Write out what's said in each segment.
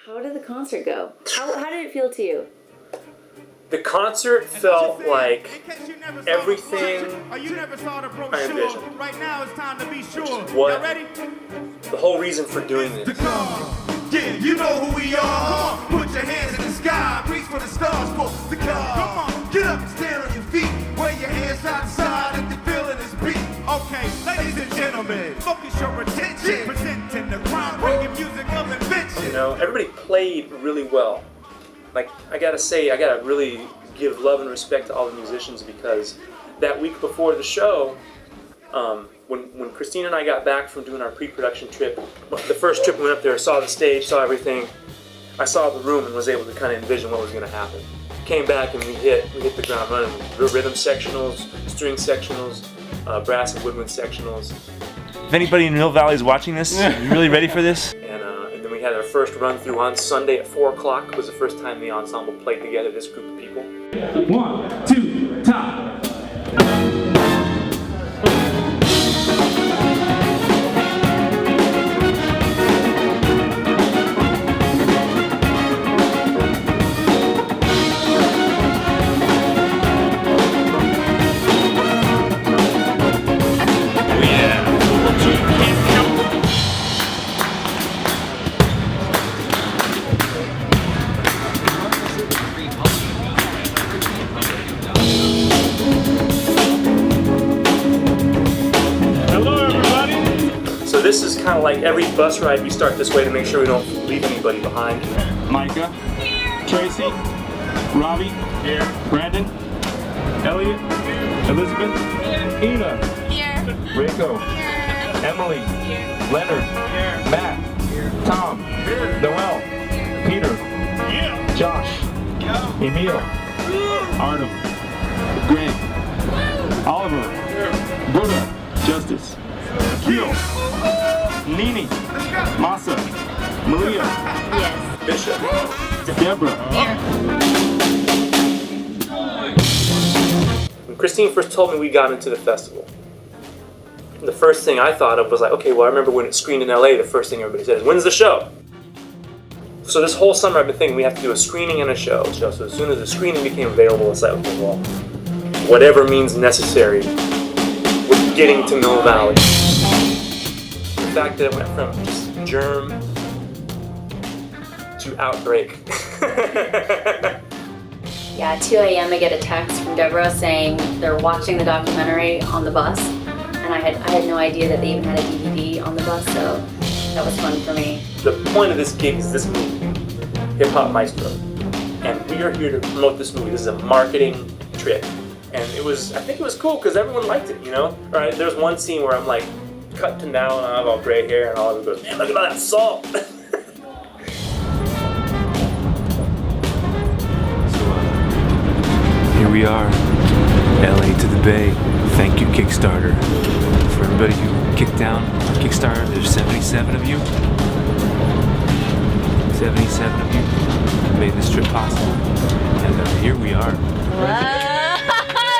How did the concert go? How did it feel to you? The concert felt like everything I envisioned. Right now it's time to be sure. What the whole reason for doing this. Yeah, you know who we are. Come on, put your hands in the sky, reach for the stars for daKAH. Come on, get up and stand on your feet. Wave your hands side to side if you're feeling this beat. Okay, ladies and gentlemen, focus your attention. Presenting the groundbreaking music of invention. You know, everybody played really well. Like, I gotta really give love and respect to all the musicians, because that week before the show, when Christine and I got back from doing our pre-production trip, the first trip we went up there, saw the stage, saw everything, I saw the room and was able to kind of envision what was going to happen. Came back and we hit the ground running. Rhythm sectionals, string sectionals, brass and woodwind sectionals. If anybody in Mill Valley is watching this, you really ready for this? And then we had our first run through on Sunday at 4 o'clock. It was the first time the ensemble played together, this group of people. 1, 2, top. So this is kind of like every bus ride, we start this way to make sure we don't leave anybody behind. Micah, Tracy, Robbie, Brandon, Elliot, Elizabeth, Ina, Rico, Emily, Leonard, Matt, Tom, Noel, Peter, Josh, Emil, Artem, Greg, Oliver, Buddha, Justice, Keel, Nini, Masa, Maria, Yes. Bishop. Deborah. When Christine first told me we got into the festival, the first thing I thought of was like, okay, well, I remember when it screened in LA, the first thing everybody said is, when's the show? So this whole summer I've been thinking we have to do a screening and a show. So as soon as the screening became available, it's like, okay, well, whatever means necessary, we're getting to Mill Valley. The fact that it went from just germ to outbreak. Yeah, at 2 a.m. I get a text from Deborah saying they're watching the documentary on the bus, and I had no idea that they even had a DVD on the bus, so that was fun for me. The point of this gig is this movie, Hip Hop Maestro, and we are here to promote this movie. This is a marketing trip, and I think it was cool because everyone liked it, you know? All right, there's one scene where I'm like cutting down, I have all gray hair, and all of it goes, man, look at all that salt. Here we are, LA to the Bay. Thank you, Kickstarter. For everybody who kicked down Kickstarter, there's 77 of you. 77 of you who made this trip possible. And here we are. Wow,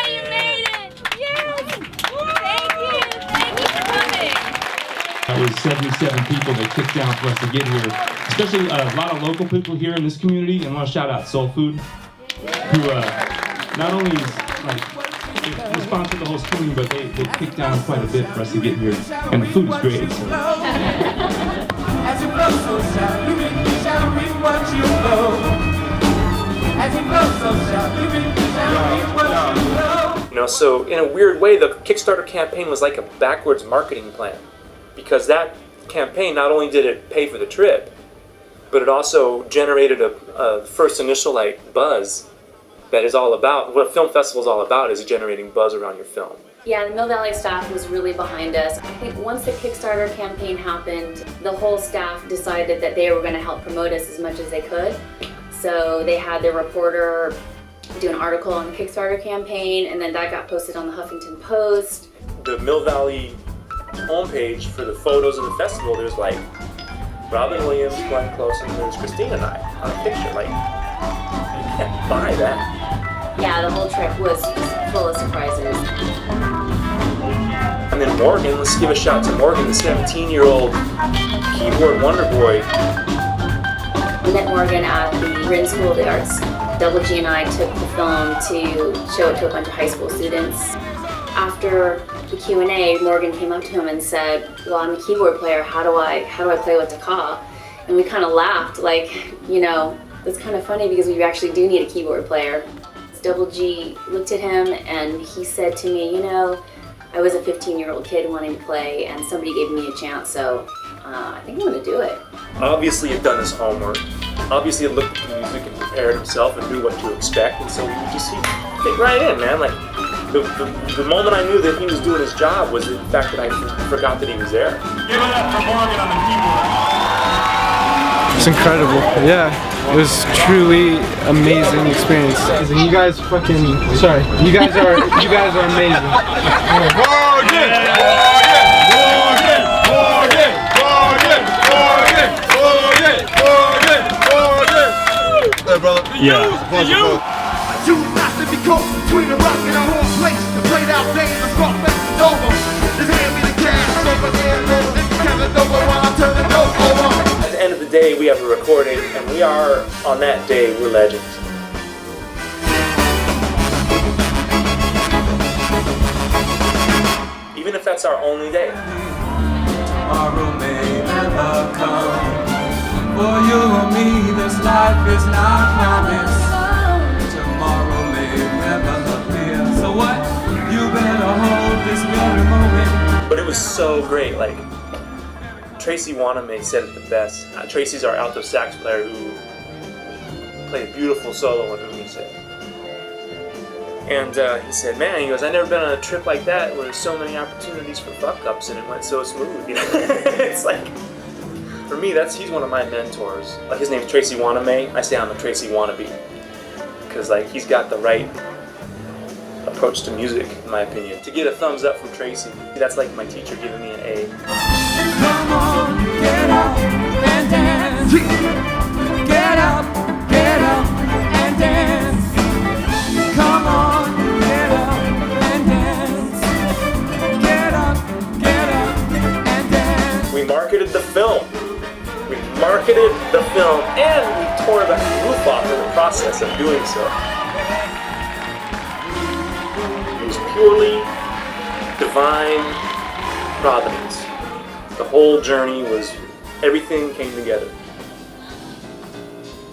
you made it! Yes! Thank you for coming. That was 77 people that kicked down for us to get here. Especially a lot of local people here in this community. And I want to shout out Soul Food, who not only is they sponsored the whole screen, but they kicked down quite a bit for us to get here. And the food is great. So. As you blow so sharp, you shall reap what you blow. As you blow so sharp, you shall reap what you blow. You know, so in a weird way, the Kickstarter campaign was like a backwards marketing plan, because that campaign not only did it pay for the trip, but it also generated a first initial like buzz that is all about, what a film festival is all about, is generating buzz around your film. Yeah, the Mill Valley staff was really behind us. I think once the Kickstarter campaign happened, the whole staff decided that they were going to help promote us as much as they could. So they had their reporter do an article on the Kickstarter campaign, and then that got posted on the Huffington Post. The Mill Valley homepage for the photos of the festival, there's like Robin Williams, Glenn Close, and there's Christine and I on a picture. Like, you can't buy that. Yeah, the whole trip was just full of surprises. And then Morgan, let's give a shout to Morgan, the 17-year-old keyboard wonder boy. I met Morgan at the Rin School of the Arts. daKAH and I took the film to show it to a bunch of high school students. After the Q&A, Morgan came up to him and said, well, I'm a keyboard player, how do I play with daKAH? And we kind of laughed, like, you know, that's kind of funny because we actually do need a keyboard player. daKAH looked at him and he said to me, you know, I was a 15-year-old kid wanting to play and somebody gave me a chance, so I think I'm gonna do it. Obviously he'd done his homework. Obviously he looked at the music and prepared himself and knew what to expect, and so he fit right in, man. Like, the moment I knew that he was doing his job was the fact that I forgot that he was there. Give it up for Morgan on the keyboard. It's incredible. Yeah, it was truly amazing experience. And you guys fucking, sorry, you guys are amazing. Hey, brother. Yeah. Too nice to be caught between a rock and a hard place. The played out days, the spot fest is over. Just hand me the cash over there, little if you count it over while I turn the dope over. At the end of the day, we have it recorded, and we are, on that day, we're legends. Even if that's our only day. Tomorrow may never come. For you and me, this life is not promised. Tomorrow may never appear. So what? You better hold this very moment. But it was so great. Like, Tracy Wanamae said it the best. Tracy's our alto sax player who played a beautiful solo on Umi Says. And he said, man, he goes, I've never been on a trip like that where there's so many opportunities for fuck-ups and it went so smooth, you know? It's like, for me, he's one of my mentors. Like, his name's Tracy Wanamae. I say I'm a Tracy wannabe. Because, like, he's got the right approach to music, in my opinion. To get a thumbs up from Tracy, that's like my teacher giving me an A. Come on, get up and dance. Get up and dance. Come on, get up and dance. Get up and dance. We marketed the film. We marketed the film and we tore the roof off in the process of doing so. It was purely divine providence. The whole journey was, everything came together.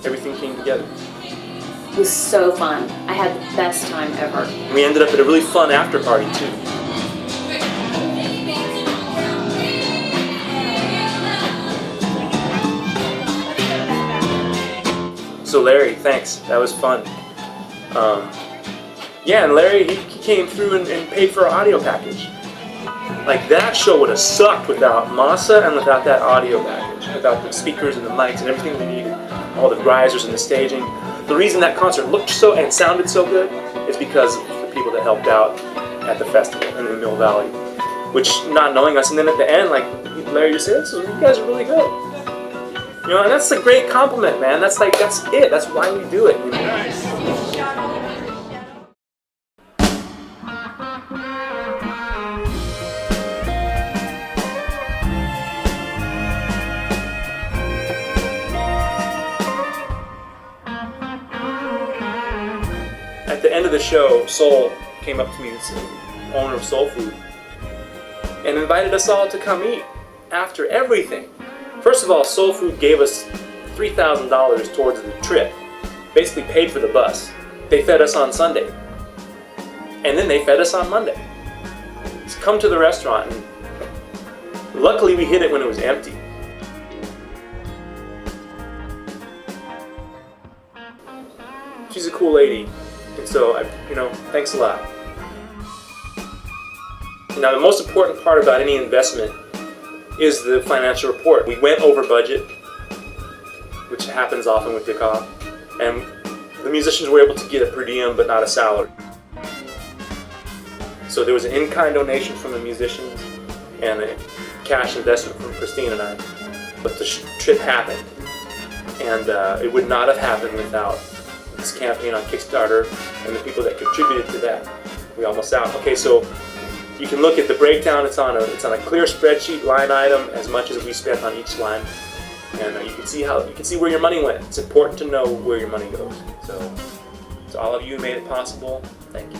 Everything came together. It was so fun. I had the best time ever. We ended up at a really fun after party too. So Larry, thanks. That was fun. Yeah, and Larry, he came through and paid for our audio package. Like, that show would have sucked without Masa and without that audio package, without the speakers and the mics and everything we needed, all the risers and the staging. The reason that concert looked so and sounded so good is because of the people that helped out at the festival in the Mill Valley, which, not knowing us, and then at the end, like, Larry just said, you guys are really good. You know, and that's a great compliment, man. That's it. That's why we do it. You know? At the end of the show, Soul came up to me, the owner of Soul Food, and invited us all to come eat after everything. First of all, Soul Food gave us $3,000 towards the trip, basically paid for the bus. They fed us on Sunday, and then they fed us on Monday. So come to the restaurant, and luckily we hit it when it was empty. She's a cool lady, and so, thanks a lot. Now, the most important part about any investment is the financial report. We went over budget, which happens often with daKAH, and the musicians were able to get a per diem but not a salary. So there was an in-kind donation from the musicians and a cash investment from Christine and I. But the trip happened, and it would not have happened without this campaign on Kickstarter and the people that contributed to that. We almost out. Okay, so you can look at the breakdown. It's on a clear spreadsheet, line item, as much as we spent on each line. and you can see where your money went. It's important to know where your money goes. So to all of you who made it possible, thank you.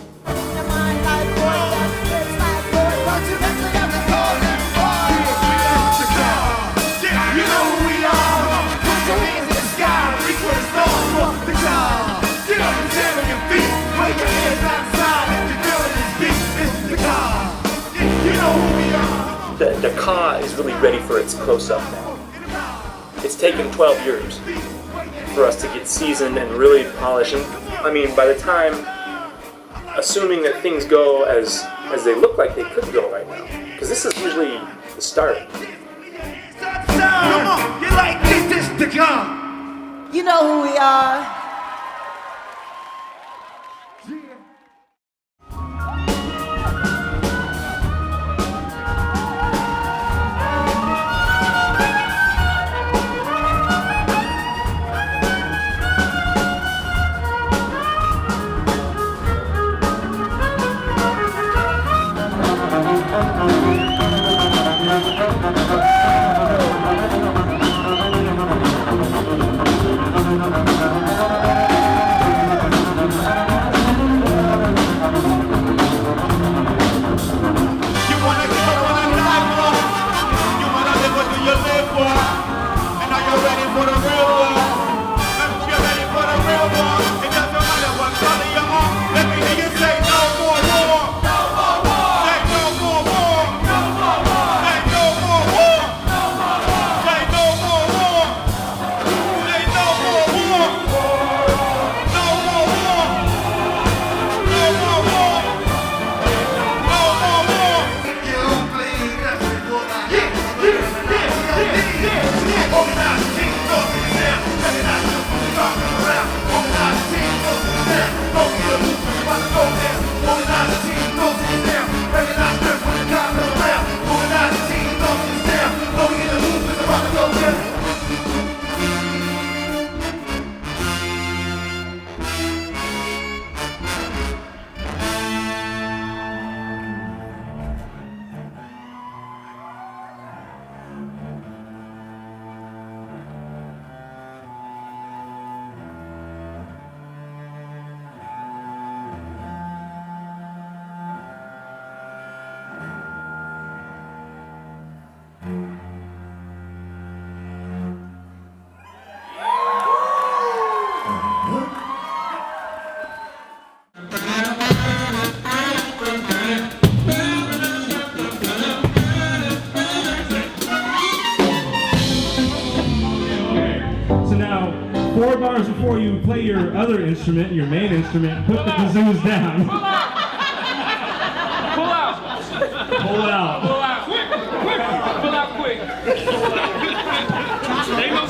You know who we are. Put your hands in the sky. Reach for the stars for daKAH. Get up and stand on your feet. Wave your hands outside if you're feeling this beat. It's daKAH. You know who we are. The daKAH is really ready for its close-up now. It's taken 12 years for us to get seasoned and really polished. And I mean, by the time, assuming that things go as they look like they could go right now, because this is usually the start. Come on, you like this daKAH. You know who we are. Before you play your other instrument, your main instrument, put the kazoos down. Pull out! Pull out! Pull it out. Pull out! Quick! Quick! Pull out quick!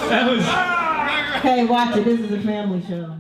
That was... Hey, watch it. This is a family show.